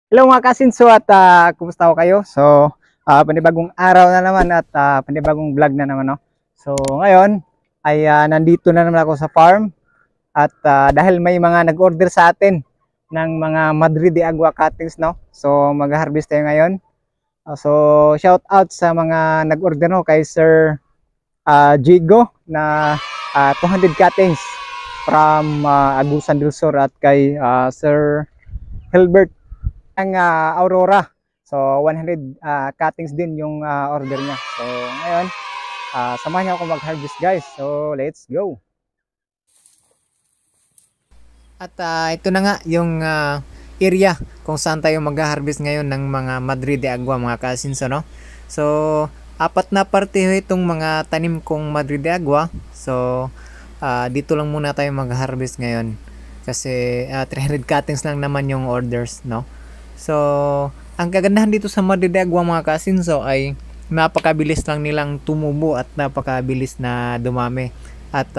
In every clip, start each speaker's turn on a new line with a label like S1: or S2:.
S1: Hello mga kasinso at kumusta ko kayo? So, panibagong araw na naman at panibagong vlog na naman, no? So, ngayon ay nandito na naman ako sa farm at dahil may mga nag-order sa atin ng mga Madrid de Agua cuttings, no? So, mag-harvest tayo ngayon. So, shout out sa mga nag-order, no, kay Sir Jigo na 200 cuttings from Agusan del Sur at kay Sir Hilbert ang Aurora. So 100 cuttings din yung order niya. So ngayon, samahan niyo ako mag-harvest guys. So let's go. At ito na nga yung area kung saan tayo mag-harvest ngayon ng mga Madrid de Agua mga kasinso, no? So apat na parte itong mga tanim kong Madrid de Agua. So dito lang muna tayo mag-harvest ngayon kasi 300 cuttings lang naman yung orders, no? So, ang kagandahan dito sa Madrid de Agua mga kasinso ay napakabilis lang nilang tumubo at napakabilis na dumami. At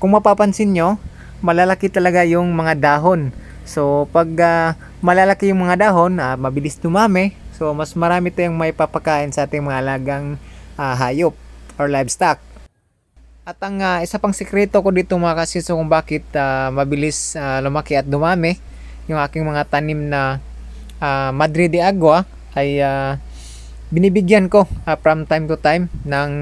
S1: kung mapapansin nyo, malalaki talaga yung mga dahon. So, pag malalaki yung mga dahon, mabilis dumami. So, mas marami tayong may papakain sa ating mga alagang hayop or livestock. At ang isa pang sikreto ko dito mga kasinso kung bakit mabilis lumaki at dumami yung aking mga tanim na Madrid de Agua ay binibigyan ko from time to time ng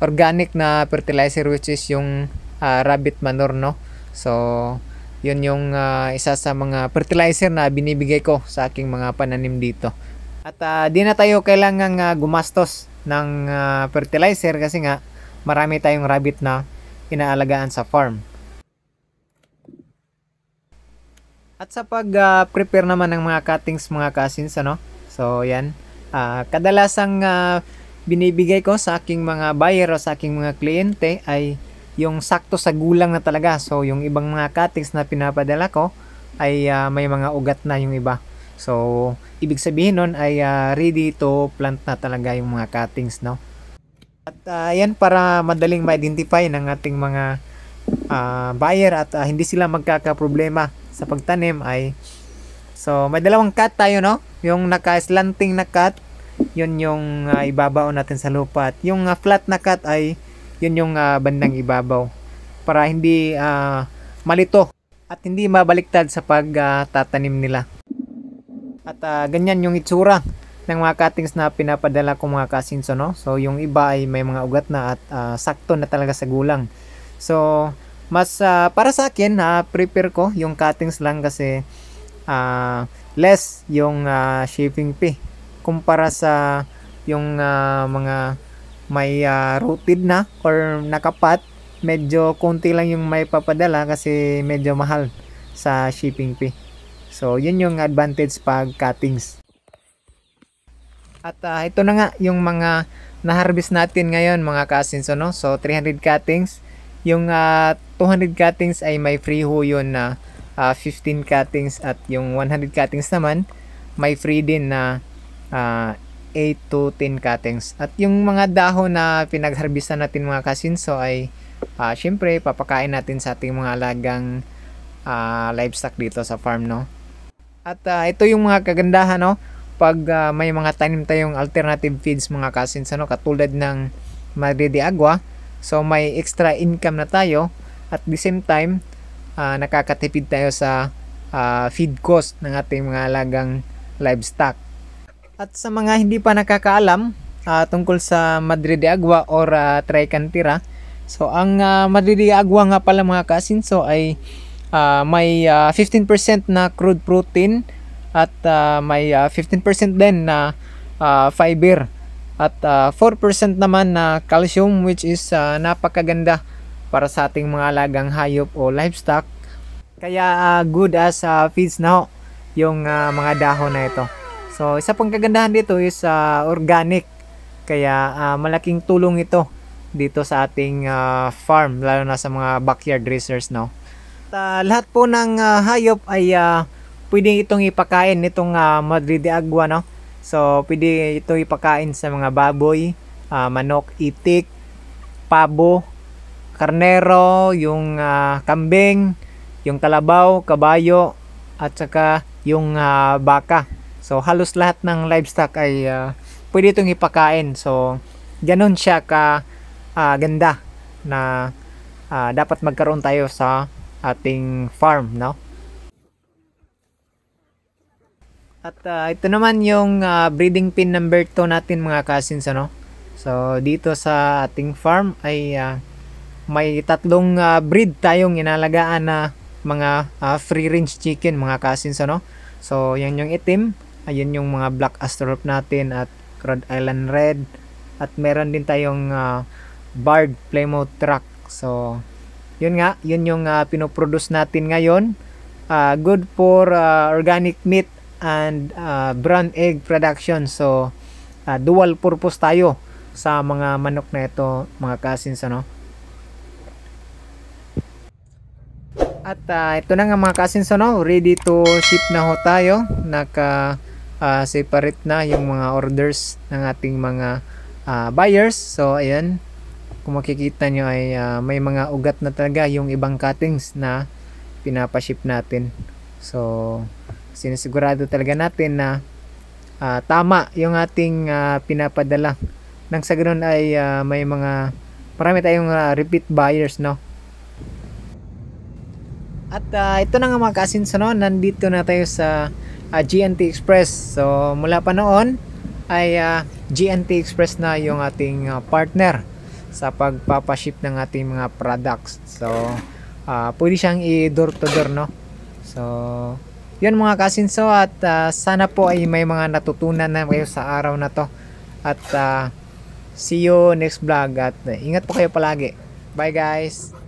S1: organic na fertilizer which is yung rabbit manure, no? So yun yung isa sa mga fertilizer na binibigay ko sa aking mga pananim dito. At di na tayo kailangang gumastos ng fertilizer kasi nga marami tayong rabbit na inaalagaan sa farm. At sa pag-prepare naman ng mga cuttings mga cousins, ano? So, yan. Kadalasang binibigay ko sa aking mga buyer o sa aking mga kliyente ay yung sakto sa gulang na talaga. So, yung ibang mga cuttings na pinapadala ko ay may mga ugat na yung iba. So, ibig sabihin nun ay ready to plant na talaga yung mga cuttings, no? At yan para madaling ma-identify ng ating mga buyer at hindi sila magkakaproblema sa pagtanim ay so may dalawang cut tayo, no? Yung naka-slanting na cut, yun yung ibabaw natin sa lupa at yung flat na cut ay yun yung bandang ibabaw para hindi malito at hindi mabaliktad sa pagtatanim nila. At ganyan yung itsura ng mga cuttings na pinapadala ko mga kasinso, no? So yung iba ay may mga ugat na at sakto na talaga sa gulang. So mas para sa akin prepare ko yung cuttings lang kasi less yung shipping fee kumpara sa yung mga may rooted na or nakapat, medyo konti lang yung may papadala kasi medyo mahal sa shipping fee. So yun yung advantage pag cuttings. At ito na nga yung mga na-harvest natin ngayon mga cousins, no? So 300 cuttings. Yung 200 cuttings ay may free ho yun na 15 cuttings at yung 100 cuttings naman may free din na 8 to 10 cuttings. At yung mga dahon na pinagharvestan natin mga kasinso ay syempre papakain natin sa ating mga alagang livestock dito sa farm, no? At ito yung mga kagandahan, no? Pag may mga tanim tayong alternative feeds mga kasinso, no? Katulad ng Madrid de Agua. So may extra income na tayo at the same time nakakatipid tayo sa feed cost ng ating mga alagang livestock. At sa mga hindi pa nakakaalam tungkol sa Madrid de Agua or Tricantera, so ang Madrid de Agua nga pala mga kasinso ay may 15% na crude protein at may 15% din na fiber. At 4% naman na calcium which is napakaganda para sa ating mga alagang hayop o livestock. Kaya good as feeds na ho yung mga dahon na ito. So isa pang kagandahan dito is organic. Kaya malaking tulong ito dito sa ating farm lalo na sa mga backyard racers, no. At, lahat po ng hayop ay pwedeng itong ipakain nitong Madrid de Agua, no. So, pwede ito ipakain sa mga baboy, manok, itik, pabo, karnero, yung kambing, yung kalabaw, kabayo, at saka yung baka. So halos lahat ng livestock ay pwede itong ipakain. So ganun siya ka ganda na dapat magkaroon tayo sa ating farm, no? At ito naman yung breeding pin number 2 natin mga cousins, ano? So dito sa ating farm ay may tatlong breed tayong inalagaan na mga free range chicken mga cousins, ano? So yan yung itim, ayun yung mga black Astrorp natin at Rhode Island Red, at meron din tayong barred Plymouth Rock. So yun nga, yun yung pinoproduce natin ngayon. Good for organic meat and brown egg production. So dual purpose tayo sa mga manok na ito mga cousins, ano? At ito na nga mga cousins, ano? Ready to ship na ho tayo. Naka separate na yung mga orders ng ating mga buyers. So ayan, kung makikita nyo ay may mga ugat na talaga yung ibang cuttings na pinapaship natin. So sinisigurado talaga natin na tama yung ating pinapadala, nang sa ganoon ay may mga marami tayong repeat buyers, no? At ito na nga mga cousins, no? Nandito na tayo sa GNT Express. So mula pa noon ay GNT Express na yung ating partner sa pagpapaship ng ating mga products. So pwede siyang i-door to door, no? So yun mga kasinso, at sana po ay may mga natutunan na kayo sa araw na to. At see you next vlog, at ingat po kayo palagi. Bye guys!